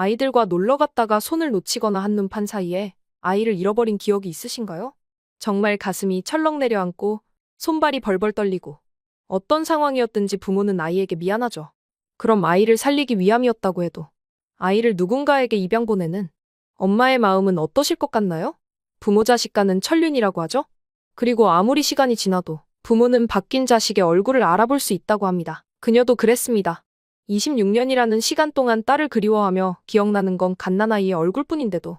아이들과 놀러 갔다가 손을 놓치거나 한눈판 사이에 아이를 잃어버린 기억이 있으신가요? 정말 가슴이 철렁 내려앉고 손발이 벌벌 떨리고 어떤 상황이었든지 부모는 아이에게 미안하죠. 그럼 아이를 살리기 위함이었다고 해도 아이를 누군가에게 입양 보내는 엄마의 마음은 어떠실 것 같나요? 부모 자식 간은 천륜이라고 하죠? 그리고 아무리 시간이 지나도 부모는 바뀐 자식의 얼굴을 알아볼 수 있다고 합니다. 그녀도 그랬습니다. 26년이라는 시간 동안 딸을 그리워하며 기억나는 건 갓난아이의 얼굴뿐인데도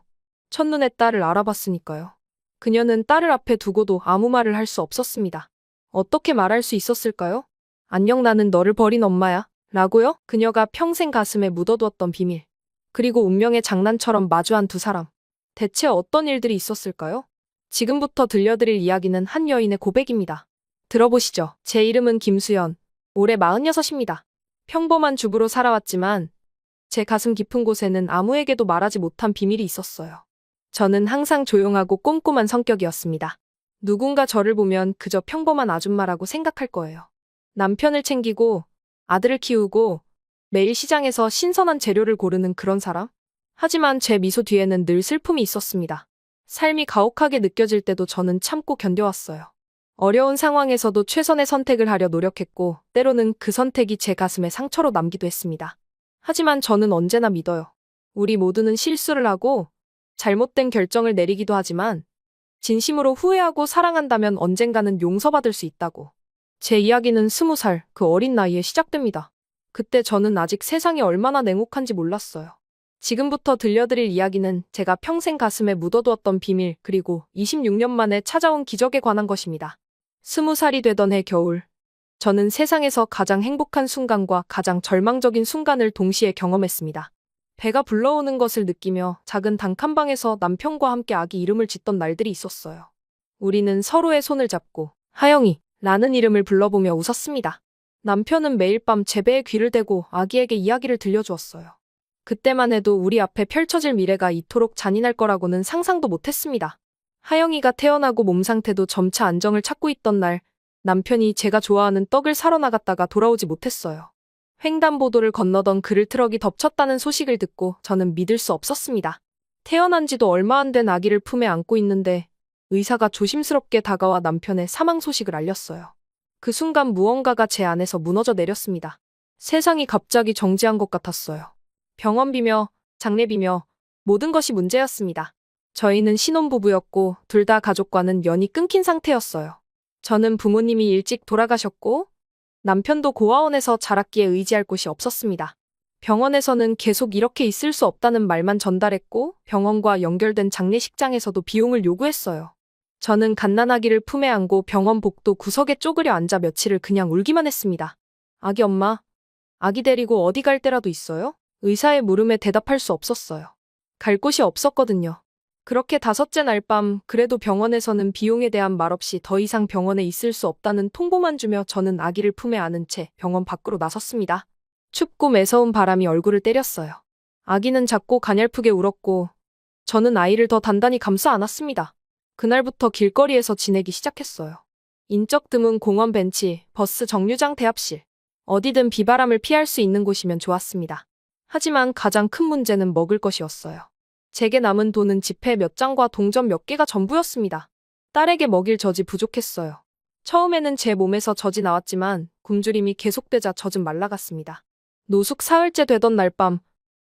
첫눈에 딸을 알아봤으니까요. 그녀는 딸을 앞에 두고도 아무 말을 할 수 없었습니다. 어떻게 말할 수 있었을까요? 안녕, 나는 너를 버린 엄마야. 라고요? 그녀가 평생 가슴에 묻어두었던 비밀. 그리고 운명의 장난처럼 마주한 두 사람. 대체 어떤 일들이 있었을까요? 지금부터 들려드릴 이야기는 한 여인의 고백입니다. 들어보시죠. 제 이름은 김수연. 올해 46입니다. 평범한 주부로 살아왔지만 제 가슴 깊은 곳에는 아무에게도 말하지 못한 비밀이 있었어요. 저는 항상 조용하고 꼼꼼한 성격이었습니다. 누군가 저를 보면 그저 평범한 아줌마라고 생각할 거예요. 남편을 챙기고 아들을 키우고 매일 시장에서 신선한 재료를 고르는 그런 사람? 하지만 제 미소 뒤에는 늘 슬픔이 있었습니다. 삶이 가혹하게 느껴질 때도 저는 참고 견뎌왔어요. 어려운 상황에서도 최선의 선택을 하려 노력했고, 때로는 그 선택이 제 가슴에 상처로 남기도 했습니다. 하지만 저는 언제나 믿어요. 우리 모두는 실수를 하고 잘못된 결정을 내리기도 하지만 진심으로 후회하고 사랑한다면 언젠가는 용서받을 수 있다고. 제 이야기는 20살 그 어린 나이에 시작됩니다. 그때 저는 아직 세상이 얼마나 냉혹한지 몰랐어요. 지금부터 들려드릴 이야기는 제가 평생 가슴에 묻어두었던 비밀 그리고 26년 만에 찾아온 기적에 관한 것입니다. 20살이 되던 해 겨울, 저는 세상에서 가장 행복한 순간과 가장 절망적인 순간을 동시에 경험했습니다. 배가 불러오는 것을 느끼며 작은 단칸방에서 남편과 함께 아기 이름을 짓던 날들이 있었어요. 우리는 서로의 손을 잡고 하영이 라는 이름을 불러보며 웃었습니다. 남편은 매일 밤 제 배에 귀를 대고 아기에게 이야기를 들려주었어요. 그때만 해도 우리 앞에 펼쳐질 미래가 이토록 잔인할 거라고는 상상도 못했습니다. 하영이가 태어나고 몸 상태도 점차 안정을 찾고 있던 날, 남편이 제가 좋아하는 떡을 사러 나갔다가 돌아오지 못했어요. 횡단보도를 건너던 그를 트럭이 덮쳤다는 소식을 듣고 저는 믿을 수 없었습니다. 태어난 지도 얼마 안 된 아기를 품에 안고 있는데 의사가 조심스럽게 다가와 남편의 사망 소식을 알렸어요. 그 순간 무언가가 제 안에서 무너져 내렸습니다. 세상이 갑자기 정지한 것 같았어요. 병원비며 장례비며 모든 것이 문제였습니다. 저희는 신혼부부였고 둘 다 가족과는 연이 끊긴 상태였어요. 저는 부모님이 일찍 돌아가셨고 남편도 고아원에서 자랐기에 의지할 곳이 없었습니다. 병원에서는 계속 이렇게 있을 수 없다는 말만 전달했고 병원과 연결된 장례식장에서도 비용을 요구했어요. 저는 갓난아기를 품에 안고 병원 복도 구석에 쪼그려 앉아 며칠을 그냥 울기만 했습니다. 아기 엄마, 아기 데리고 어디 갈 데라도 있어요? 의사의 물음에 대답할 수 없었어요. 갈 곳이 없었거든요. 그렇게 다섯째 날 밤, 그래도 병원에서는 비용에 대한 말 없이 더 이상 병원에 있을 수 없다는 통보만 주며 저는 아기를 품에 안은 채 병원 밖으로 나섰습니다. 춥고 매서운 바람이 얼굴을 때렸어요. 아기는 작고 가냘프게 울었고 저는 아이를 더 단단히 감싸 안았습니다. 그날부터 길거리에서 지내기 시작했어요. 인적 드문 공원 벤치, 버스 정류장 대합실. 어디든 비바람을 피할 수 있는 곳이면 좋았습니다. 하지만 가장 큰 문제는 먹을 것이었어요. 제게 남은 돈은 지폐 몇 장과 동전 몇 개가 전부였습니다. 딸에게 먹일 젖이 부족했어요. 처음에는 제 몸에서 젖이 나왔지만 굶주림이 계속되자 젖은 말라갔습니다. 노숙 사흘째 되던 날 밤,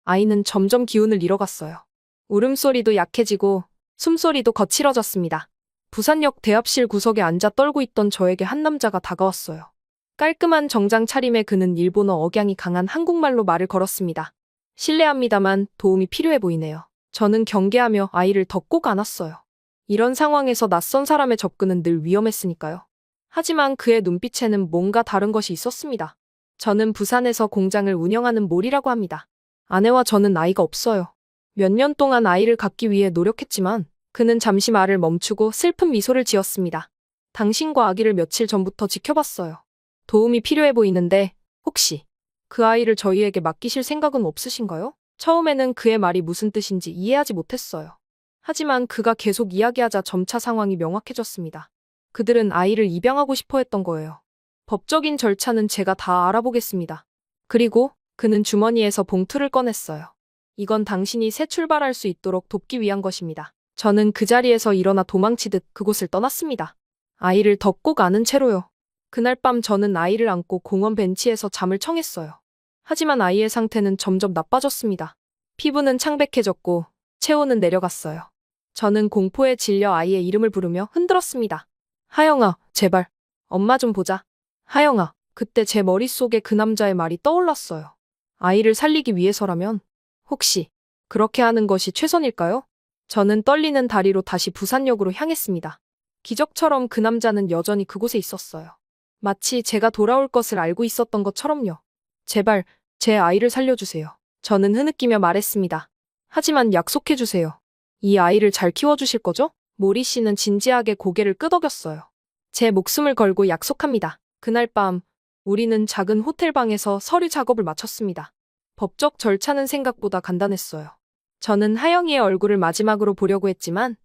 아이는 점점 기운을 잃어갔어요. 울음소리도 약해지고 숨소리도 거칠어졌습니다. 부산역 대합실 구석에 앉아 떨고 있던 저에게 한 남자가 다가왔어요. 깔끔한 정장 차림의 그는 일본어 억양이 강한 한국말로 말을 걸었습니다. 실례합니다만 도움이 필요해 보이네요. 저는 경계하며 아이를 더 꼭 안았어요. 이런 상황에서 낯선 사람의 접근은 늘 위험했으니까요. 하지만 그의 눈빛에는 뭔가 다른 것이 있었습니다. 저는 부산에서 공장을 운영하는 몰이라고 합니다. 아내와 저는 아이가 없어요. 몇 년 동안 아이를 갖기 위해 노력했지만 그는 잠시 말을 멈추고 슬픈 미소를 지었습니다. 당신과 아기를 며칠 전부터 지켜봤어요. 도움이 필요해 보이는데 혹시 그 아이를 저희에게 맡기실 생각은 없으신가요? 처음에는 그의 말이 무슨 뜻인지 이해하지 못했어요. 하지만 그가 계속 이야기하자 점차 상황이 명확해졌습니다. 그들은 아이를 입양하고 싶어 했던 거예요. 법적인 절차는 제가 다 알아보겠습니다. 그리고 그는 주머니에서 봉투를 꺼냈어요. 이건 당신이 새 출발할 수 있도록 돕기 위한 것입니다. 저는 그 자리에서 일어나 도망치듯 그곳을 떠났습니다. 아이를 더 꼭 안은 채로요. 그날 밤 저는 아이를 안고 공원 벤치에서 잠을 청했어요. 하지만 아이의 상태는 점점 나빠졌습니다. 피부는 창백해졌고 체온은 내려갔어요. 저는 공포에 질려 아이의 이름을 부르며 흔들었습니다. 하영아, 제발. 엄마 좀 보자. 하영아, 그때 제 머릿속에 그 남자의 말이 떠올랐어요. 아이를 살리기 위해서라면 혹시 그렇게 하는 것이 최선일까요? 저는 떨리는 다리로 다시 부산역으로 향했습니다. 기적처럼 그 남자는 여전히 그곳에 있었어요. 마치 제가 돌아올 것을 알고 있었던 것처럼요. 제발 제 아이를 살려주세요. 저는 흐느끼며 말했습니다. 하지만 약속해주세요. 이 아이를 잘 키워주실 거죠? 모리 씨는 진지하게 고개를 끄덕였어요. 제 목숨을 걸고 약속합니다. 그날 밤 우리는 작은 호텔방에서 서류 작업을 마쳤습니다. 법적 절차는 생각보다 간단했어요. 저는 하영이의 얼굴을 마지막으로 보려고 했지만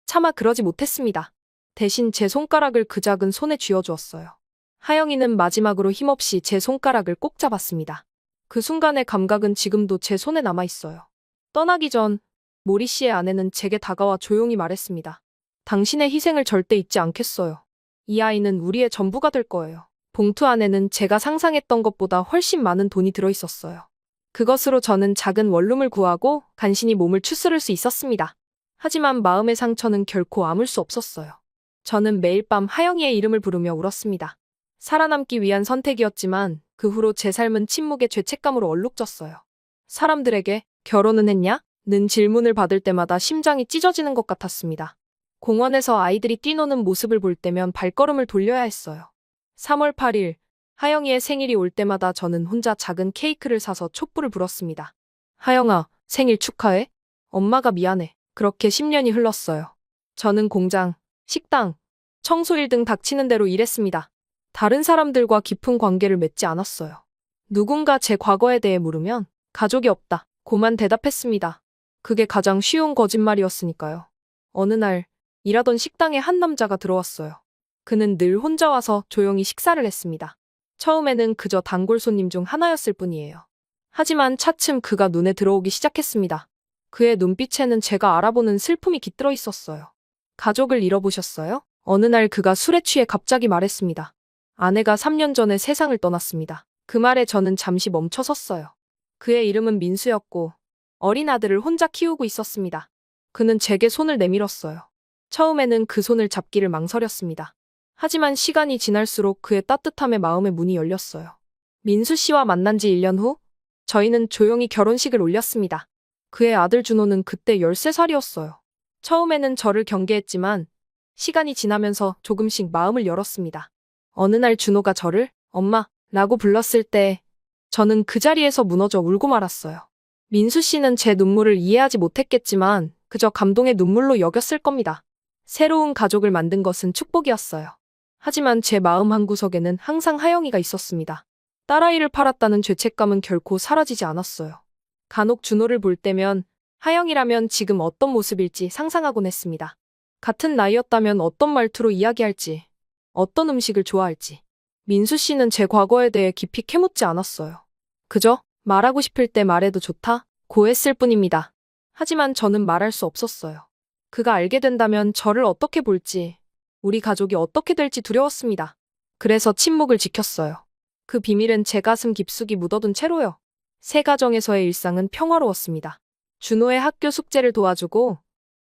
차마 그러지 못했습니다. 대신 제 손가락을 그 작은 손에 쥐어주었어요. 하영이는 마지막으로 힘없이 제 손가락을 꼭 잡았습니다. 그 순간의 감각은 지금도 제 손에 남아있어요. 떠나기 전 모리 씨의 아내는 제게 다가와 조용히 말했습니다. 당신의 희생을 절대 잊지 않겠어요. 이 아이는 우리의 전부가 될 거예요. 봉투 안에는 제가 상상했던 것보다 훨씬 많은 돈이 들어있었어요. 그것으로 저는 작은 원룸을 구하고 간신히 몸을 추스를 수 있었습니다. 하지만 마음의 상처는 결코 아물 수 없었어요. 저는 매일 밤 하영이의 이름을 부르며 울었습니다. 살아남기 위한 선택이었지만 그 후로 제 삶은 침묵의 죄책감으로 얼룩졌어요. 사람들에게 결혼은 했냐? 는 질문을 받을 때마다 심장이 찢어지는 것 같았습니다. 공원에서 아이들이 뛰노는 모습을 볼 때면 발걸음을 돌려야 했어요. 3월 8일, 하영이의 생일이 올 때마다 저는 혼자 작은 케이크를 사서 촛불을 불었습니다. 하영아, 생일 축하해? 엄마가 미안해. 그렇게 10년이 흘렀어요. 저는 공장, 식당, 청소일 등 닥치는 대로 일했습니다. 다른 사람들과 깊은 관계를 맺지 않았어요. 누군가 제 과거에 대해 물으면 가족이 없다. 고만 대답했습니다. 그게 가장 쉬운 거짓말이었으니까요. 어느 날 일하던 식당에 한 남자가 들어왔어요. 그는 늘 혼자 와서 조용히 식사를 했습니다. 처음에는 그저 단골 손님 중 하나였을 뿐이에요. 하지만 차츰 그가 눈에 들어오기 시작했습니다. 그의 눈빛에는 제가 알아보는 슬픔이 깃들어 있었어요. 가족을 잃어보셨어요? 어느 날 그가 술에 취해 갑자기 말했습니다. 아내가 3년 전에 세상을 떠났습니다. 그 말에 저는 잠시 멈춰섰어요. 그의 이름은 민수였고 어린 아들을 혼자 키우고 있었습니다. 그는 제게 손을 내밀었어요. 처음에는 그 손을 잡기를 망설였습니다. 하지만 시간이 지날수록 그의 따뜻함에 마음의 문이 열렸어요. 민수 씨와 만난 지 1년 후 저희는 조용히 결혼식을 올렸습니다. 그의 아들 준호는 그때 13살이었어요. 처음에는 저를 경계했지만 시간이 지나면서 조금씩 마음을 열었습니다. 어느 날 준호가 저를 엄마라고 불렀을 때 저는 그 자리에서 무너져 울고 말았어요. 민수 씨는 제 눈물을 이해하지 못했겠지만 그저 감동의 눈물로 여겼을 겁니다. 새로운 가족을 만든 것은 축복이었어요. 하지만 제 마음 한구석에는 항상 하영이가 있었습니다. 딸아이를 팔았다는 죄책감은 결코 사라지지 않았어요. 간혹 준호를 볼 때면 하영이라면 지금 어떤 모습일지 상상하곤 했습니다. 같은 나이였다면 어떤 말투로 이야기할지, 어떤 음식을 좋아할지. 민수 씨는 제 과거에 대해 깊이 캐묻지 않았어요. 그저 말하고 싶을 때 말해도 좋다, 고했을 뿐입니다. 하지만 저는 말할 수 없었어요. 그가 알게 된다면 저를 어떻게 볼지, 우리 가족이 어떻게 될지 두려웠습니다. 그래서 침묵을 지켰어요. 그 비밀은 제 가슴 깊숙이 묻어둔 채로요. 새 가정에서의 일상은 평화로웠습니다. 준호의 학교 숙제를 도와주고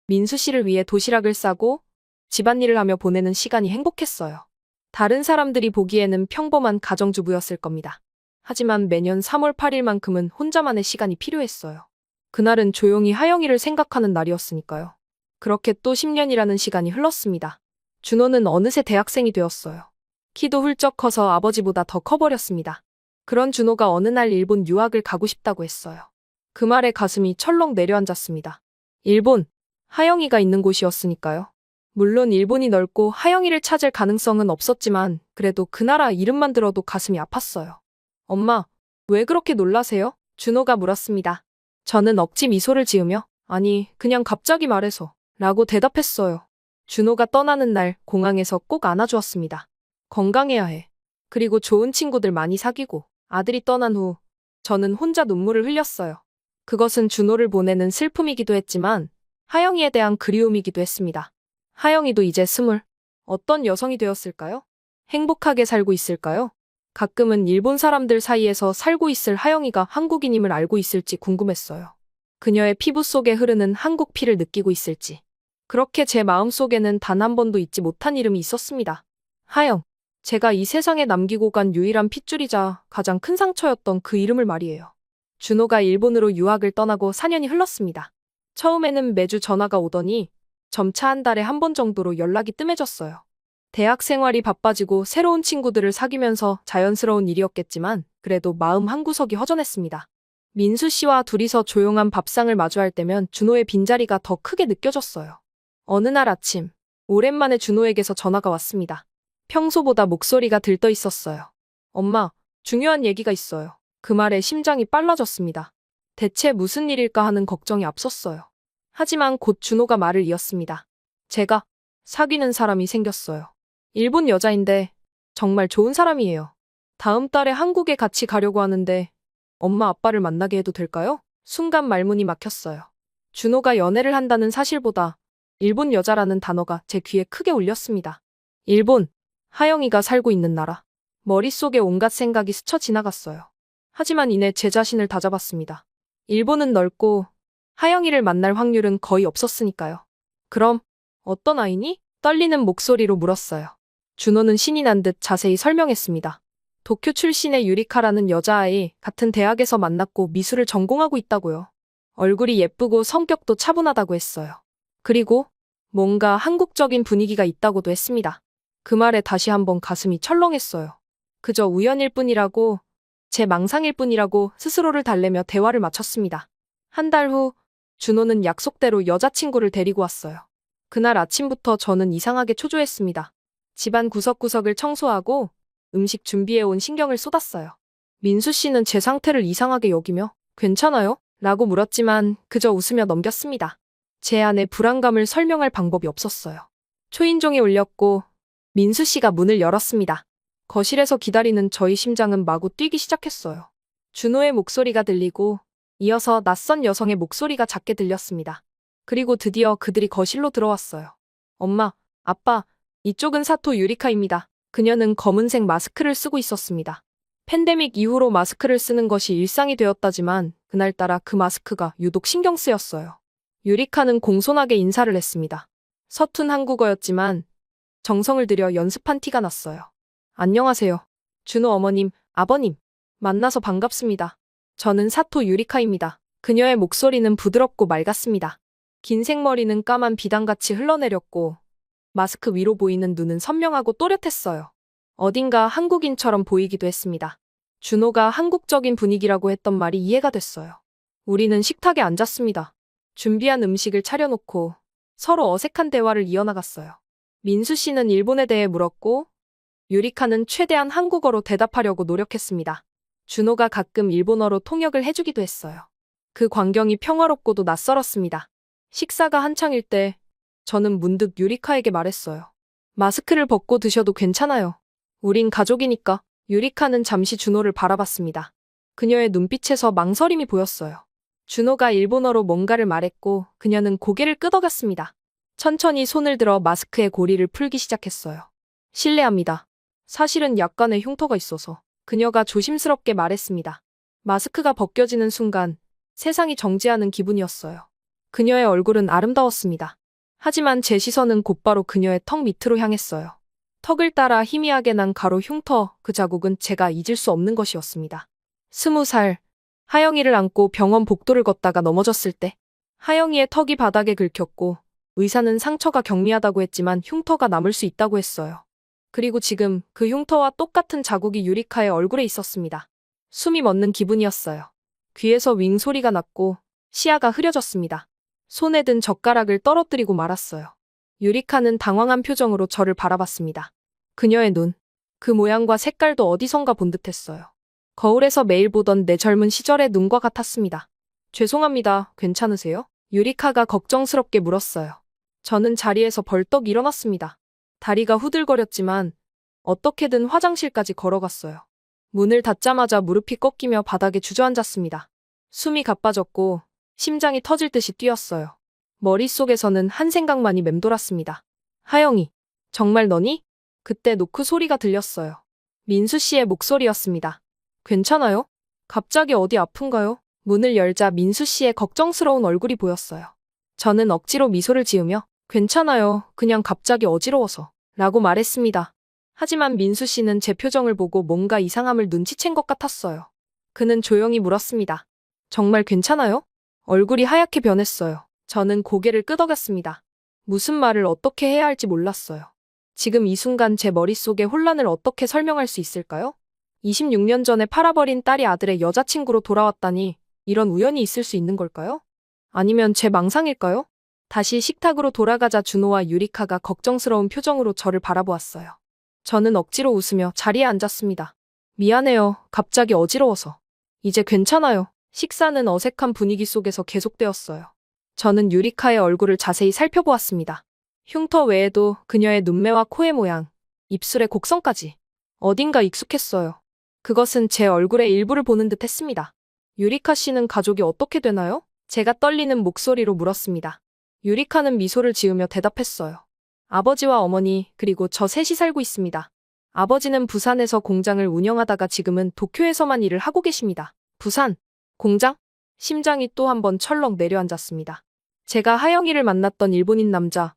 민수 씨를 위해 도시락을 싸고 집안일을 하며 보내는 시간이 행복했어요. 다른 사람들이 보기에는 평범한 가정주부였을 겁니다. 하지만 매년 3월 8일만큼은 혼자만의 시간이 필요했어요. 그날은 조용히 하영이를 생각하는 날이었으니까요. 그렇게 또 10년이라는 시간이 흘렀습니다. 준호는 어느새 대학생이 되었어요. 키도 훌쩍 커서 아버지보다 더 커버렸습니다. 그런 준호가 어느 날 일본 유학을 가고 싶다고 했어요. 그 말에 가슴이 철렁 내려앉았습니다. 일본, 하영이가 있는 곳이었으니까요. 물론 일본이 넓고 하영이를 찾을 가능성은 없었지만 그래도 그 나라 이름만 들어도 가슴이 아팠어요. 엄마, 왜 그렇게 놀라세요? 준호가 물었습니다. 저는 억지 미소를 지으며 아니, 그냥 갑자기 말해서 라고 대답했어요. 준호가 떠나는 날 공항에서 꼭 안아주었습니다. 건강해야 해. 그리고 좋은 친구들 많이 사귀고 아들이 떠난 후 저는 혼자 눈물을 흘렸어요. 그것은 준호를 보내는 슬픔이기도 했지만 하영이에 대한 그리움이기도 했습니다. 하영이도 이제 20, 어떤 여성이 되었을까요? 행복하게 살고 있을까요? 가끔은 일본 사람들 사이에서 살고 있을 하영이가 한국인임을 알고 있을지 궁금했어요. 그녀의 피부 속에 흐르는 한국 피를 느끼고 있을지. 그렇게 제 마음속에는 단 한 번도 잊지 못한 이름이 있었습니다. 하영. 제가 이 세상에 남기고 간 유일한 핏줄이자 가장 큰 상처였던 그 이름을 말이에요. 준호가 일본으로 유학을 떠나고 4년이 흘렀습니다. 처음에는 매주 전화가 오더니 점차 한 달에 한 번 정도로 연락이 뜸해졌어요. 대학 생활이 바빠지고 새로운 친구들을 사귀면서 자연스러운 일이었겠지만 그래도 마음 한구석이 허전했습니다. 민수 씨와 둘이서 조용한 밥상을 마주할 때면 준호의 빈자리가 더 크게 느껴졌어요. 어느 날 아침, 오랜만에 준호에게서 전화가 왔습니다. 평소보다 목소리가 들떠 있었어요. 엄마, 중요한 얘기가 있어요. 그 말에 심장이 빨라졌습니다. 대체 무슨 일일까 하는 걱정이 앞섰어요. 하지만 곧 준호가 말을 이었습니다. 제가 사귀는 사람이 생겼어요. 일본 여자인데 정말 좋은 사람이에요. 다음 달에 한국에 같이 가려고 하는데 엄마 아빠를 만나게 해도 될까요? 순간 말문이 막혔어요. 준호가 연애를 한다는 사실보다 일본 여자라는 단어가 제 귀에 크게 울렸습니다. 일본, 하영이가 살고 있는 나라. 머릿속에 온갖 생각이 스쳐 지나갔어요. 하지만 이내 제 자신을 다잡았습니다. 일본은 넓고 하영이를 만날 확률은 거의 없었으니까요. 그럼 어떤 아이니? 떨리는 목소리로 물었어요. 준호는 신이 난 듯 자세히 설명했습니다. 도쿄 출신의 유리카라는 여자아이, 같은 대학에서 만났고 미술을 전공하고 있다고요. 얼굴이 예쁘고 성격도 차분하다고 했어요. 그리고 뭔가 한국적인 분위기가 있다고도 했습니다. 그 말에 다시 한번 가슴이 철렁했어요. 그저 우연일 뿐이라고, 제 망상일 뿐이라고 스스로를 달래며 대화를 마쳤습니다. 한 달 후, 준호는 약속대로 여자친구를 데리고 왔어요. 그날 아침부터 저는 이상하게 초조했습니다. 집안 구석구석을 청소하고 음식 준비해온 신경을 쏟았어요. 민수 씨는 제 상태를 이상하게 여기며 괜찮아요? 라고 물었지만 그저 웃으며 넘겼습니다. 제 안에 불안감을 설명할 방법이 없었어요. 초인종이 울렸고 민수 씨가 문을 열었습니다. 거실에서 기다리는 저희 심장은 마구 뛰기 시작했어요. 준호의 목소리가 들리고 이어서 낯선 여성의 목소리가 작게 들렸습니다. 그리고 드디어 그들이 거실로 들어왔어요. 엄마, 아빠, 이쪽은 사토 유리카입니다. 그녀는 검은색 마스크를 쓰고 있었습니다. 팬데믹 이후로 마스크를 쓰는 것이 일상이 되었다지만 그날따라 그 마스크가 유독 신경 쓰였어요. 유리카는 공손하게 인사를 했습니다. 서툰 한국어였지만 정성을 들여 연습한 티가 났어요. 안녕하세요. 준호 어머님, 아버님. 만나서 반갑습니다. 저는 사토 유리카입니다. 그녀의 목소리는 부드럽고 맑았습니다. 긴 생머리는 까만 비단같이 흘러내렸고 마스크 위로 보이는 눈은 선명하고 또렷했어요. 어딘가 한국인처럼 보이기도 했습니다. 준호가 한국적인 분위기라고 했던 말이 이해가 됐어요. 우리는 식탁에 앉았습니다. 준비한 음식을 차려놓고 서로 어색한 대화를 이어나갔어요. 민수 씨는 일본에 대해 물었고 유리카는 최대한 한국어로 대답하려고 노력했습니다. 준호가 가끔 일본어로 통역을 해주기도 했어요. 그 광경이 평화롭고도 낯설었습니다. 식사가 한창일 때 저는 문득 유리카에게 말했어요. 마스크를 벗고 드셔도 괜찮아요. 우린 가족이니까. 유리카는 잠시 준호를 바라봤습니다. 그녀의 눈빛에서 망설임이 보였어요. 준호가 일본어로 뭔가를 말했고 그녀는 고개를 끄덕였습니다. 천천히 손을 들어 마스크의 고리를 풀기 시작했어요. 실례합니다. 사실은 약간의 흉터가 있어서. 그녀가 조심스럽게 말했습니다. 마스크가 벗겨지는 순간 세상이 정지하는 기분이었어요. 그녀의 얼굴은 아름다웠습니다. 하지만 제 시선은 곧바로 그녀의 턱 밑으로 향했어요. 턱을 따라 희미하게 난 가로 흉터, 그 자국은 제가 잊을 수 없는 것이었습니다. 20살, 하영이를 안고 병원 복도를 걷다가 넘어졌을 때 하영이의 턱이 바닥에 긁혔고 의사는 상처가 경미하다고 했지만 흉터가 남을 수 있다고 했어요. 그리고 지금 그 흉터와 똑같은 자국이 유리카의 얼굴에 있었습니다. 숨이 멎는 기분이었어요. 귀에서 윙 소리가 났고 시야가 흐려졌습니다. 손에 든 젓가락을 떨어뜨리고 말았어요. 유리카는 당황한 표정으로 저를 바라봤습니다. 그녀의 눈, 그 모양과 색깔도 어디선가 본 듯했어요. 거울에서 매일 보던 내 젊은 시절의 눈과 같았습니다. 죄송합니다. 괜찮으세요? 유리카가 걱정스럽게 물었어요. 저는 자리에서 벌떡 일어났습니다. 다리가 후들거렸지만 어떻게든 화장실까지 걸어갔어요. 문을 닫자마자 무릎이 꺾이며 바닥에 주저앉았습니다. 숨이 가빠졌고 심장이 터질 듯이 뛰었어요. 머릿속에서는 한 생각만이 맴돌았습니다. 하영이, 정말 너니? 그때 노크 소리가 들렸어요. 민수 씨의 목소리였습니다. 괜찮아요? 갑자기 어디 아픈가요? 문을 열자 민수 씨의 걱정스러운 얼굴이 보였어요. 저는 억지로 미소를 지으며 괜찮아요. 그냥 갑자기 어지러워서 라고 말했습니다. 하지만 민수 씨는 제 표정을 보고 뭔가 이상함을 눈치챈 것 같았어요. 그는 조용히 물었습니다. 정말 괜찮아요? 얼굴이 하얗게 변했어요. 저는 고개를 끄덕였습니다. 무슨 말을 어떻게 해야 할지 몰랐어요. 지금 이 순간 제 머릿속의 혼란을 어떻게 설명할 수 있을까요? 26년 전에 팔아버린 딸이 아들의 여자친구로 돌아왔다니 이런 우연이 있을 수 있는 걸까요? 아니면 제 망상일까요? 다시 식탁으로 돌아가자 준호와 유리카가 걱정스러운 표정으로 저를 바라보았어요. 저는 억지로 웃으며 자리에 앉았습니다. 미안해요. 갑자기 어지러워서. 이제 괜찮아요. 식사는 어색한 분위기 속에서 계속되었어요. 저는 유리카의 얼굴을 자세히 살펴보았습니다. 흉터 외에도 그녀의 눈매와 코의 모양, 입술의 곡선까지 어딘가 익숙했어요. 그것은 제 얼굴의 일부를 보는 듯 했습니다. 유리카 씨는 가족이 어떻게 되나요? 제가 떨리는 목소리로 물었습니다. 유리카는 미소를 지으며 대답했어요. 아버지와 어머니 그리고 저 셋이 살고 있습니다. 아버지는 부산에서 공장을 운영하다가 지금은 도쿄에서만 일을 하고 계십니다. 부산, 공장? 심장이 또 한 번 철렁 내려앉았습니다. 제가 하영이를 만났던 일본인 남자,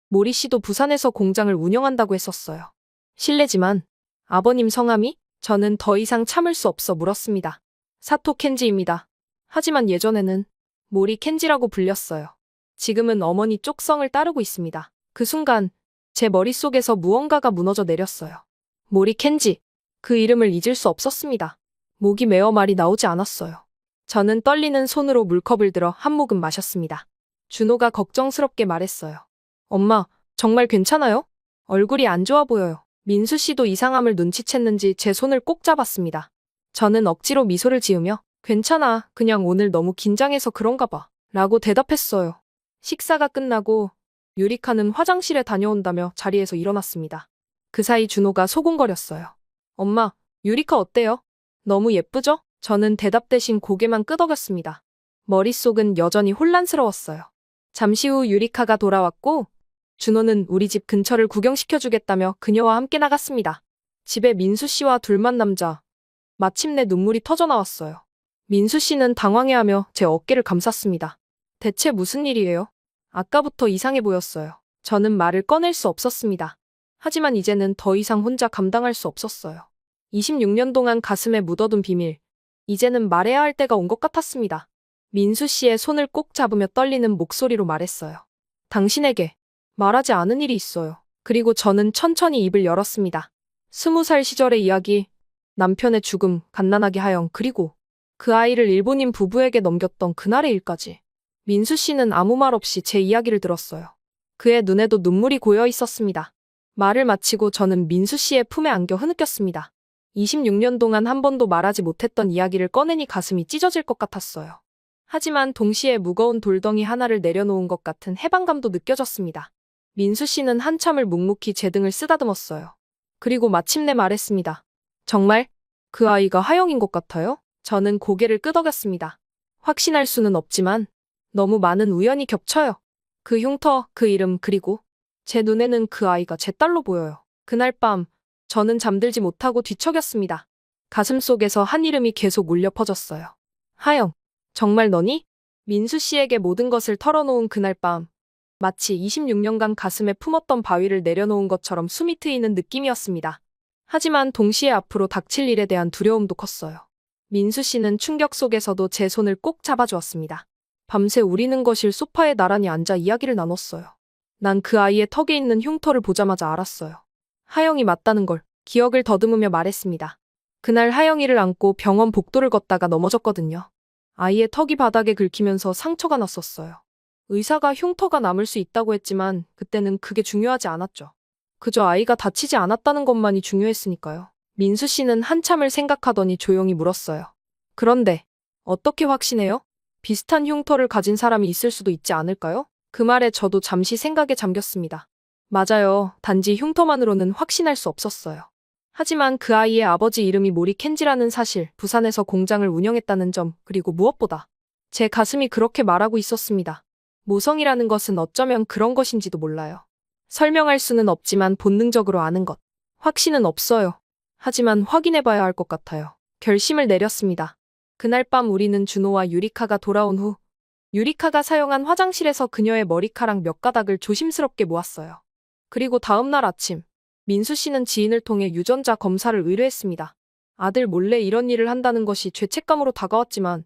모리 씨도 부산에서 공장을 운영한다고 했었어요. 실례지만 아버님 성함이? 저는 더 이상 참을 수 없어 물었습니다. 사토 켄지입니다. 하지만 예전에는 모리 켄지라고 불렸어요. 지금은 어머니 쪽 성을 따르고 있습니다. 그 순간 제 머릿속에서 무언가가 무너져 내렸어요. 모리 켄지. 그 이름을 잊을 수 없었습니다. 목이 메어 말이 나오지 않았어요. 저는 떨리는 손으로 물컵을 들어 한 모금 마셨습니다. 준호가 걱정스럽게 말했어요. 엄마, 정말 괜찮아요? 얼굴이 안 좋아 보여요. 민수 씨도 이상함을 눈치챘는지 제 손을 꼭 잡았습니다. 저는 억지로 미소를 지으며 괜찮아. 그냥 오늘 너무 긴장해서 그런가 봐. 라고 대답했어요. 식사가 끝나고 유리카는 화장실에 다녀온다며 자리에서 일어났습니다. 그 사이 준호가 소곤거렸어요. 엄마, 유리카 어때요? 너무 예쁘죠? 저는 대답 대신 고개만 끄덕였습니다. 머릿속은 여전히 혼란스러웠어요. 잠시 후 유리카가 돌아왔고 준호는 우리 집 근처를 구경시켜주겠다며 그녀와 함께 나갔습니다. 집에 민수 씨와 둘만 남자. 마침내 눈물이 터져나왔어요. 민수 씨는 당황해하며 제 어깨를 감쌌습니다. 대체 무슨 일이에요? 아까부터 이상해 보였어요. 저는 말을 꺼낼 수 없었습니다. 하지만 이제는 더 이상 혼자 감당할 수 없었어요. 26년 동안 가슴에 묻어둔 비밀. 이제는 말해야 할 때가 온 것 같았습니다. 민수 씨의 손을 꼭 잡으며 떨리는 목소리로 말했어요. 당신에게 말하지 않은 일이 있어요. 그리고 저는 천천히 입을 열었습니다. 20살 시절의 이야기, 남편의 죽음, 갓난아기 하영, 그리고 그 아이를 일본인 부부에게 넘겼던 그날의 일까지. 민수 씨는 아무 말 없이 제 이야기를 들었어요. 그의 눈에도 눈물이 고여 있었습니다. 말을 마치고 저는 민수 씨의 품에 안겨 흐느꼈습니다. 26년 동안 한 번도 말하지 못했던 이야기를 꺼내니 가슴이 찢어질 것 같았어요. 하지만 동시에 무거운 돌덩이 하나를 내려놓은 것 같은 해방감도 느껴졌습니다. 민수 씨는 한참을 묵묵히 제 등을 쓰다듬었어요. 그리고 마침내 말했습니다. 정말? 그 아이가 하영인 것 같아요? 저는 고개를 끄덕였습니다. 확신할 수는 없지만 너무 많은 우연이 겹쳐요. 그 흉터, 그 이름, 그리고 제 눈에는 그 아이가 제 딸로 보여요. 그날 밤 저는 잠들지 못하고 뒤척였습니다. 가슴속에서 한 이름이 계속 울려 퍼졌어요. 하영, 정말 너니? 민수 씨에게 모든 것을 털어놓은 그날 밤, 마치 26년간 가슴에 품었던 바위를 내려놓은 것처럼 숨이 트이는 느낌이었습니다. 하지만 동시에 앞으로 닥칠 일에 대한 두려움도 컸어요. 민수 씨는 충격 속에서도 제 손을 꼭 잡아주었습니다. 밤새 우리는 거실 소파에 나란히 앉아 이야기를 나눴어요. 난 그 아이의 턱에 있는 흉터를 보자마자 알았어요. 하영이 맞다는 걸 기억을 더듬으며 말했습니다. 그날 하영이를 안고 병원 복도를 걷다가 넘어졌거든요. 아이의 턱이 바닥에 긁히면서 상처가 났었어요. 의사가 흉터가 남을 수 있다고 했지만 그때는 그게 중요하지 않았죠. 그저 아이가 다치지 않았다는 것만이 중요했으니까요. 민수 씨는 한참을 생각하더니 조용히 물었어요. 그런데 어떻게 확신해요? 비슷한 흉터를 가진 사람이 있을 수도 있지 않을까요? 그 말에 저도 잠시 생각에 잠겼습니다. 맞아요. 단지 흉터만으로는 확신할 수 없었어요. 하지만 그 아이의 아버지 이름이 모리 켄지라는 사실, 부산에서 공장을 운영했다는 점, 그리고 무엇보다 제 가슴이 그렇게 말하고 있었습니다. 모성이라는 것은 어쩌면 그런 것인지도 몰라요. 설명할 수는 없지만 본능적으로 아는 것. 확신은 없어요. 하지만 확인해봐야 할 것 같아요. 결심을 내렸습니다. 그날 밤 우리는 준호와 유리카가 돌아온 후 유리카가 사용한 화장실에서 그녀의 머리카락 몇 가닥을 조심스럽게 모았어요. 그리고 다음 날 아침 민수 씨는 지인을 통해 유전자 검사를 의뢰했습니다. 아들 몰래 이런 일을 한다는 것이 죄책감으로 다가왔지만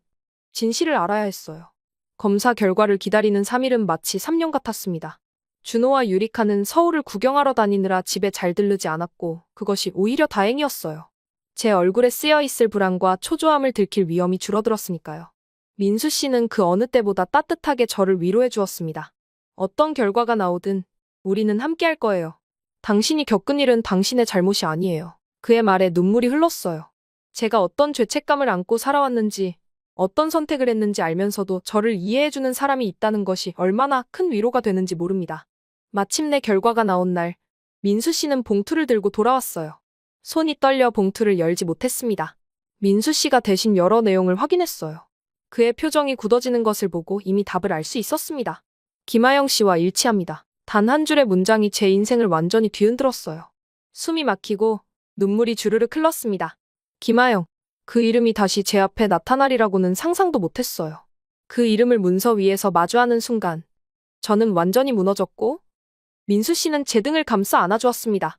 진실을 알아야 했어요. 검사 결과를 기다리는 3일은 마치 3년 같았습니다. 준호와 유리카는 서울을 구경하러 다니느라 집에 잘 들르지 않았고 그것이 오히려 다행이었어요. 제 얼굴에 쓰여있을 불안과 초조함을 들킬 위험이 줄어들었으니까요. 민수 씨는 그 어느 때보다 따뜻하게 저를 위로해 주었습니다. 어떤 결과가 나오든 우리는 함께할 거예요. 당신이 겪은 일은 당신의 잘못이 아니에요. 그의 말에 눈물이 흘렀어요. 제가 어떤 죄책감을 안고 살아왔는지, 어떤 선택을 했는지 알면서도 저를 이해해주는 사람이 있다는 것이 얼마나 큰 위로가 되는지 모릅니다. 마침내 결과가 나온 날, 민수 씨는 봉투를 들고 돌아왔어요. 손이 떨려 봉투를 열지 못했습니다. 민수 씨가 대신 여러 내용을 확인했어요. 그의 표정이 굳어지는 것을 보고 이미 답을 알 수 있었습니다. 김하영 씨와 일치합니다. 단 한 줄의 문장이 제 인생을 완전히 뒤흔들었어요. 숨이 막히고 눈물이 주르륵 흘렀습니다. 김하영. 그 이름이 다시 제 앞에 나타나리라고는 상상도 못했어요. 그 이름을 문서 위에서 마주하는 순간 저는 완전히 무너졌고 민수 씨는 제 등을 감싸 안아주었습니다.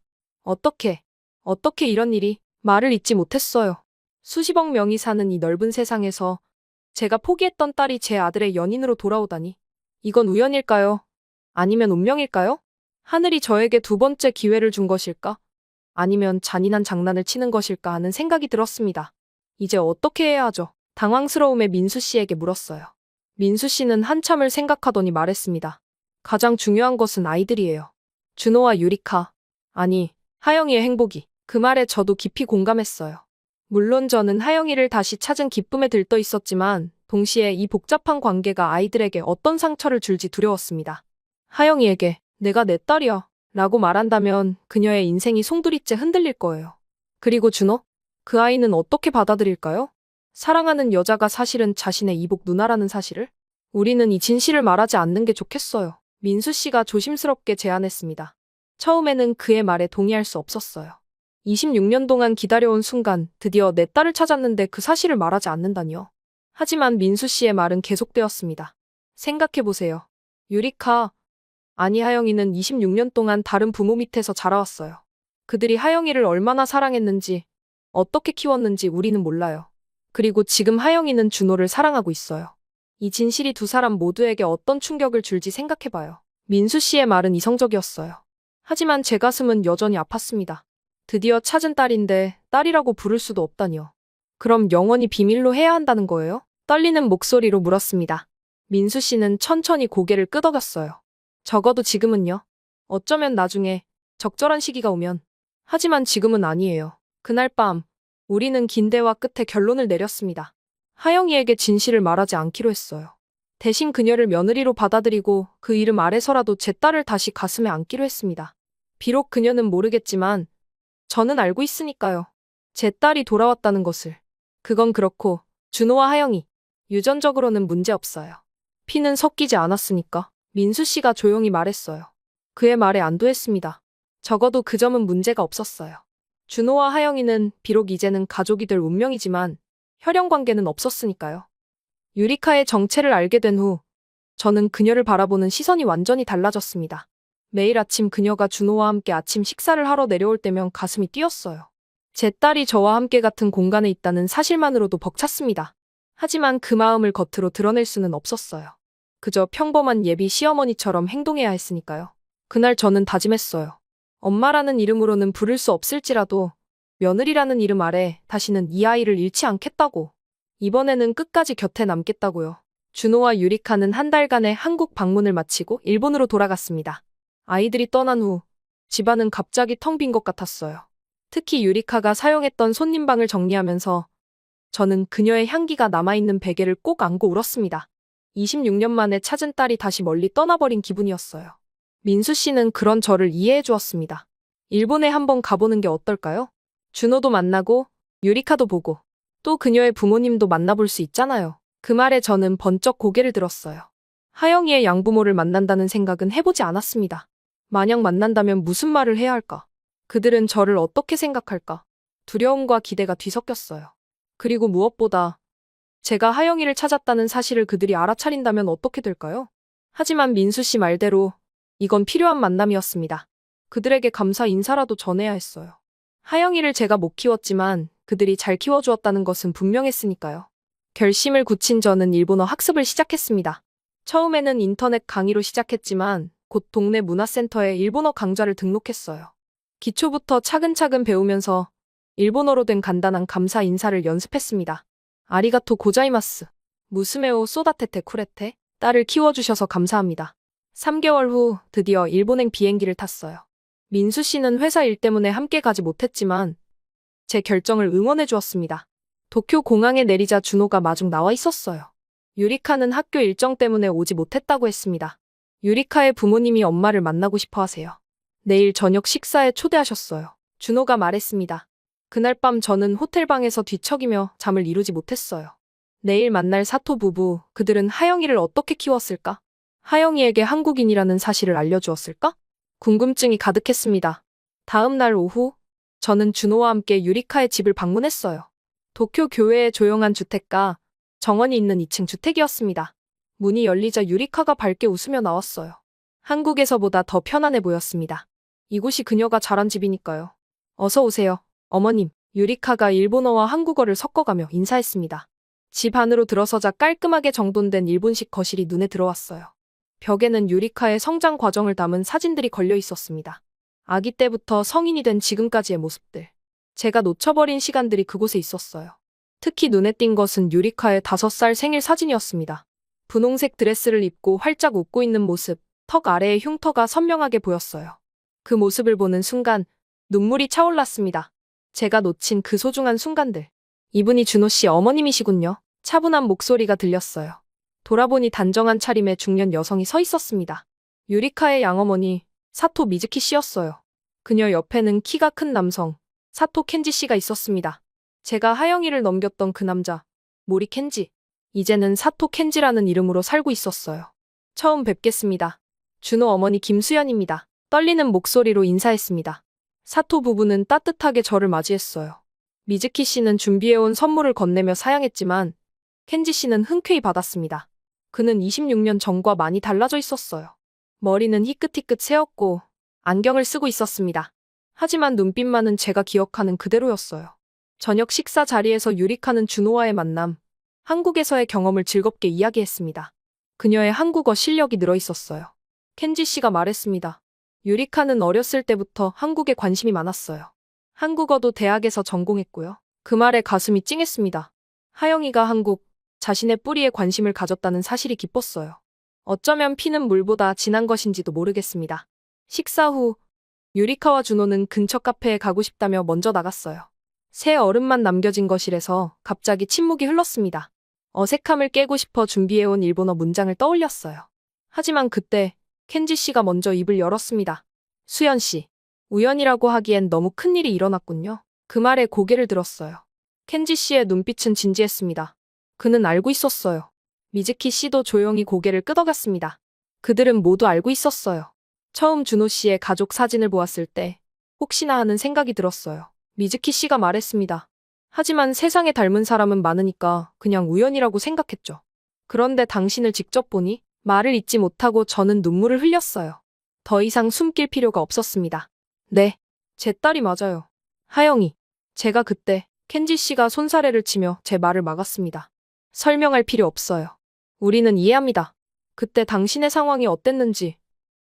어떻게 이런 일이, 말을 잇지 못했어요. 수십억 명이 사는 이 넓은 세상에서 제가 포기했던 딸이 제 아들의 연인으로 돌아오다니. 이건 우연일까요? 아니면 운명일까요? 하늘이 저에게 두 번째 기회를 준 것일까? 아니면 잔인한 장난을 치는 것일까 하는 생각이 들었습니다. 이제 어떻게 해야 하죠? 당황스러움에 민수 씨에게 물었어요. 민수 씨는 한참을 생각하더니 말했습니다. 가장 중요한 것은 아이들이에요. 준호와 유리카, 아니, 하영이의 행복이. 그 말에 저도 깊이 공감했어요. 물론 저는 하영이를 다시 찾은 기쁨에 들떠 있었지만 동시에 이 복잡한 관계가 아이들에게 어떤 상처를 줄지 두려웠습니다. 하영이에게 내가 내 딸이야 라고 말한다면 그녀의 인생이 송두리째 흔들릴 거예요. 그리고 준호? 그 아이는 어떻게 받아들일까요? 사랑하는 여자가 사실은 자신의 이복 누나라는 사실을? 우리는 이 진실을 말하지 않는 게 좋겠어요. 민수 씨가 조심스럽게 제안했습니다. 처음에는 그의 말에 동의할 수 없었어요. 26년 동안 기다려온 순간 드디어 내 딸을 찾았는데 그 사실을 말하지 않는다니요. 하지만 민수 씨의 말은 계속되었습니다. 생각해보세요. 유리카, 아니 하영이는 26년 동안 다른 부모 밑에서 자라왔어요. 그들이 하영이를 얼마나 사랑했는지, 어떻게 키웠는지 우리는 몰라요. 그리고 지금 하영이는 준호를 사랑하고 있어요. 이 진실이 두 사람 모두에게 어떤 충격을 줄지 생각해봐요. 민수 씨의 말은 이성적이었어요. 하지만 제 가슴은 여전히 아팠습니다. 드디어 찾은 딸인데 딸이라고 부를 수도 없다니요. 그럼 영원히 비밀로 해야 한다는 거예요? 떨리는 목소리로 물었습니다. 민수 씨는 천천히 고개를 끄덕였어요. 적어도 지금은요. 어쩌면 나중에 적절한 시기가 오면. 하지만 지금은 아니에요. 그날 밤 우리는 긴 대화 끝에 결론을 내렸습니다. 하영이에게 진실을 말하지 않기로 했어요. 대신 그녀를 며느리로 받아들이고 그 이름 아래서라도 제 딸을 다시 가슴에 안기로 했습니다. 비록 그녀는 모르겠지만 저는 알고 있으니까요. 제 딸이 돌아왔다는 것을. 그건 그렇고 준호와 하영이 유전적으로는 문제 없어요. 피는 섞이지 않았으니까. 민수 씨가 조용히 말했어요. 그의 말에 안도했습니다. 적어도 그 점은 문제가 없었어요. 준호와 하영이는 비록 이제는 가족이 될 운명이지만 혈연 관계는 없었으니까요. 유리카의 정체를 알게 된 후 저는 그녀를 바라보는 시선이 완전히 달라졌습니다. 매일 아침 그녀가 준호와 함께 아침 식사를 하러 내려올 때면 가슴이 뛰었어요. 제 딸이 저와 함께 같은 공간에 있다는 사실만으로도 벅찼습니다. 하지만 그 마음을 겉으로 드러낼 수는 없었어요. 그저 평범한 예비 시어머니처럼 행동해야 했으니까요. 그날 저는 다짐했어요. 엄마라는 이름으로는 부를 수 없을지라도 며느리라는 이름 아래 다시는 이 아이를 잃지 않겠다고. 이번에는 끝까지 곁에 남겠다고요. 준호와 유리카는 한 달간의 한국 방문을 마치고 일본으로 돌아갔습니다. 아이들이 떠난 후 집안은 갑자기 텅 빈 것 같았어요. 특히 유리카가 사용했던 손님방을 정리하면서 저는 그녀의 향기가 남아있는 베개를 꼭 안고 울었습니다. 26년 만에 찾은 딸이 다시 멀리 떠나버린 기분이었어요. 민수 씨는 그런 저를 이해해 주었습니다. 일본에 한번 가보는 게 어떨까요? 준호도 만나고 유리카도 보고 또 그녀의 부모님도 만나볼 수 있잖아요. 그 말에 저는 번쩍 고개를 들었어요. 하영이의 양부모를 만난다는 생각은 해보지 않았습니다. 만약 만난다면 무슨 말을 해야 할까? 그들은 저를 어떻게 생각할까? 두려움과 기대가 뒤섞였어요. 그리고 무엇보다 제가 하영이를 찾았다는 사실을 그들이 알아차린다면 어떻게 될까요? 하지만 민수 씨 말대로 이건 필요한 만남이었습니다. 그들에게 감사 인사라도 전해야 했어요. 하영이를 제가 못 키웠지만 그들이 잘 키워주었다는 것은 분명했으니까요. 결심을 굳힌 저는 일본어 학습을 시작했습니다. 처음에는 인터넷 강의로 시작했지만 곧 동네 문화센터에 일본어 강좌를 등록했어요. 기초부터 차근차근 배우면서 일본어로 된 간단한 감사 인사를 연습했습니다. 아리가토 고자이마스, 무스메오 소다테테 쿠레테, 딸을 키워주셔서 감사합니다. 3개월 후 드디어 일본행 비행기를 탔어요. 민수 씨는 회사 일 때문에 함께 가지 못했지만 제 결정을 응원해 주었습니다. 도쿄 공항에 내리자 준호가 마중 나와 있었어요. 유리카는 학교 일정 때문에 오지 못했다고 했습니다. 유리카의 부모님이 엄마를 만나고 싶어 하세요. 내일 저녁 식사에 초대하셨어요. 준호가 말했습니다. 그날 밤 저는 호텔방에서 뒤척이며 잠을 이루지 못했어요. 내일 만날 사토 부부, 그들은 하영이를 어떻게 키웠을까? 하영이에게 한국인이라는 사실을 알려주었을까? 궁금증이 가득했습니다. 다음 날 오후, 저는 준호와 함께 유리카의 집을 방문했어요. 도쿄 교외의 조용한 주택가, 정원이 있는 2층 주택이었습니다. 문이 열리자 유리카가 밝게 웃으며 나왔어요. 한국에서보다 더 편안해 보였습니다. 이곳이 그녀가 자란 집이니까요. 어서 오세요, 어머님. 유리카가 일본어와 한국어를 섞어가며 인사했습니다. 집 안으로 들어서자 깔끔하게 정돈된 일본식 거실이 눈에 들어왔어요. 벽에는 유리카의 성장 과정을 담은 사진들이 걸려 있었습니다. 아기 때부터 성인이 된 지금까지의 모습들. 제가 놓쳐버린 시간들이 그곳에 있었어요. 특히 눈에 띈 것은 유리카의 5살 생일 사진이었습니다. 분홍색 드레스를 입고 활짝 웃고 있는 모습, 턱 아래의 흉터가 선명하게 보였어요. 그 모습을 보는 순간 눈물이 차올랐습니다. 제가 놓친 그 소중한 순간들. 이분이 준호 씨 어머님이시군요. 차분한 목소리가 들렸어요. 돌아보니 단정한 차림의 중년 여성이 서 있었습니다. 유리카의 양어머니, 사토 미즈키 씨였어요. 그녀 옆에는 키가 큰 남성, 사토 켄지 씨가 있었습니다. 제가 하영이를 넘겼던 그 남자, 모리 켄지. 이제는 사토 켄지라는 이름으로 살고 있었어요. 처음 뵙겠습니다. 준호 어머니 김수연입니다. 떨리는 목소리로 인사했습니다. 사토 부부는 따뜻하게 저를 맞이했어요. 미즈키 씨는 준비해온 선물을 건네며 사양했지만 켄지 씨는 흔쾌히 받았습니다. 그는 26년 전과 많이 달라져 있었어요. 머리는 희끗희끗 세었고 안경을 쓰고 있었습니다. 하지만 눈빛만은 제가 기억하는 그대로였어요. 저녁 식사 자리에서 유리카는 준호와의 만남, 한국에서의 경험을 즐겁게 이야기했습니다. 그녀의 한국어 실력이 늘어 있었어요. 켄지 씨가 말했습니다. 유리카는 어렸을 때부터 한국에 관심이 많았어요. 한국어도 대학에서 전공했고요. 그 말에 가슴이 찡했습니다. 하영이가 한국, 자신의 뿌리에 관심을 가졌다는 사실이 기뻤어요. 어쩌면 피는 물보다 진한 것인지도 모르겠습니다. 식사 후 유리카와 준호는 근처 카페에 가고 싶다며 먼저 나갔어요. 새 얼음만 남겨진 거실에서 갑자기 침묵이 흘렀습니다. 어색함을 깨고 싶어 준비해온 일본어 문장을 떠올렸어요. 하지만 그때 켄지 씨가 먼저 입을 열었습니다. 수연 씨, 우연이라고 하기엔 너무 큰일이 일어났군요. 그 말에 고개를 들었어요. 켄지 씨의 눈빛은 진지했습니다. 그는 알고 있었어요. 미즈키 씨도 조용히 고개를 끄덕였습니다. 그들은 모두 알고 있었어요. 처음 준호 씨의 가족 사진을 보았을 때 혹시나 하는 생각이 들었어요. 미즈키 씨가 말했습니다. 하지만 세상에 닮은 사람은 많으니까 그냥 우연이라고 생각했죠. 그런데 당신을 직접 보니 말을 잇지 못하고 저는 눈물을 흘렸어요. 더 이상 숨길 필요가 없었습니다. 네, 제 딸이 맞아요. 하영이. 제가 그때 켄지 씨가 손사래를 치며 제 말을 막았습니다. 설명할 필요 없어요. 우리는 이해합니다. 그때 당신의 상황이 어땠는지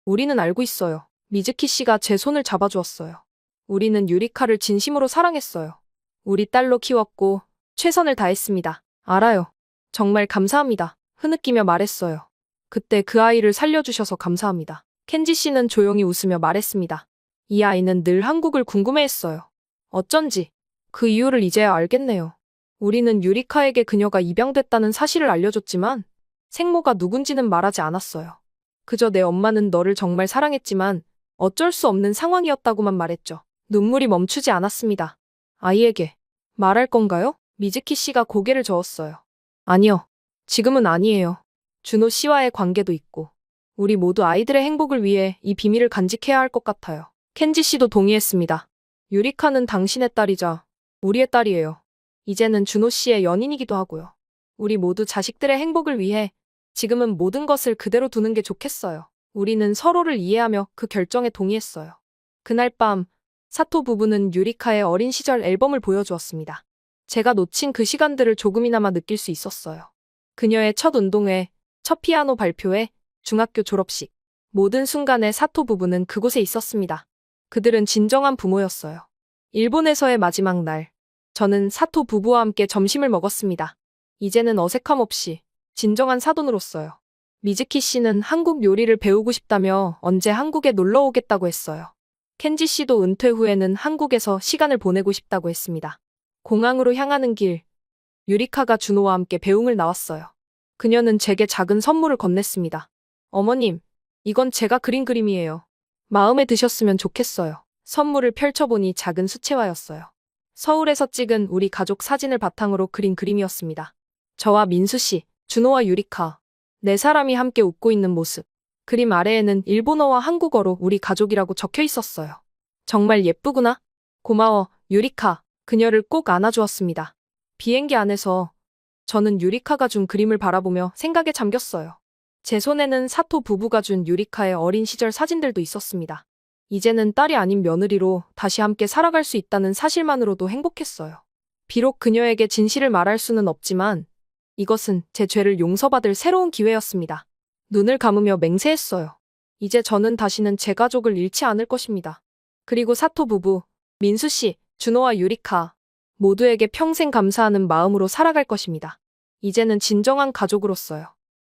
우리는 알고 있어요. 미즈키 씨가 제 손을 잡아주었어요. 우리는 유리카를 진심으로 사랑했어요. 우리 딸로 키웠고 최선을 다했습니다. 알아요. 정말 감사합니다. 흐느끼며 말했어요. 그때 그 아이를 살려주셔서 감사합니다. 켄지 씨는 조용히 웃으며 말했습니다. 이 아이는 늘 한국을 궁금해했어요. 어쩐지 그 이유를 이제야 알겠네요. 우리는 유리카에게 그녀가 입양됐다는 사실을 알려줬지만 생모가 누군지는 말하지 않았어요. 그저 내 엄마는 너를 정말 사랑했지만 어쩔 수 없는 상황이었다고만 말했죠. 눈물이 멈추지 않았습니다. 아이에게 말할 건가요? 미즈키 씨가 고개를 저었어요. 아니요. 지금은 아니에요. 준호 씨와의 관계도 있고, 우리 모두 아이들의 행복을 위해 이 비밀을 간직해야 할 것 같아요. 켄지 씨도 동의했습니다. 유리카는 당신의 딸이자 우리의 딸이에요. 이제는 준호 씨의 연인이기도 하고요. 우리 모두 자식들의 행복을 위해 지금은 모든 것을 그대로 두는 게 좋겠어요. 우리는 서로를 이해하며 그 결정에 동의했어요. 그날 밤, 사토 부부는 유리카의 어린 시절 앨범을 보여주었습니다. 제가 놓친 그 시간들을 조금이나마 느낄 수 있었어요. 그녀의 첫 운동회, 첫 피아노 발표회, 중학교 졸업식. 모든 순간에 사토 부부는 그곳에 있었습니다. 그들은 진정한 부모였어요. 일본에서의 마지막 날, 저는 사토 부부와 함께 점심을 먹었습니다. 이제는 어색함 없이 진정한 사돈으로서요. 미즈키 씨는 한국 요리를 배우고 싶다며 언제 한국에 놀러 오겠다고 했어요. 켄지 씨도 은퇴 후에는 한국에서 시간을 보내고 싶다고 했습니다. 공항으로 향하는 길, 유리카가 준호와 함께 배웅을 나왔어요. 그녀는 제게 작은 선물을 건넸습니다. 어머님, 이건 제가 그린 그림이에요. 마음에 드셨으면 좋겠어요. 선물을 펼쳐보니 작은 수채화였어요. 서울에서 찍은 우리 가족 사진을 바탕으로 그린 그림이었습니다. 저와 민수 씨, 준호와 유리카, 네 사람이 함께 웃고 있는 모습. 그림 아래에는 일본어와 한국어로 우리 가족이라고 적혀 있었어요. 정말 예쁘구나. 고마워, 유리카. 그녀를 꼭 안아주었습니다. 비행기 안에서 저는 유리카가 준 그림을 바라보며 생각에 잠겼어요. 제 손에는 사토 부부가 준 유리카의 어린 시절 사진들도 있었습니다. 이제는 딸이 아닌 며느리로 다시 함께 살아갈 수 있다는 사실만으로도 행복했어요. 비록 그녀에게 진실을 말할 수는 없지만 이것은 제 죄를 용서받을 새로운 기회였습니다. 눈을 감으며 맹세했어요. 이제 저는 다시는 제 가족을 잃지 않을 것입니다. 그리고 사토 부부, 민수 씨, 준호와 유리카 모두에게 평생 감사하는 마음으로 살아갈 것입니다. 이제는 진정한 가족으로서요.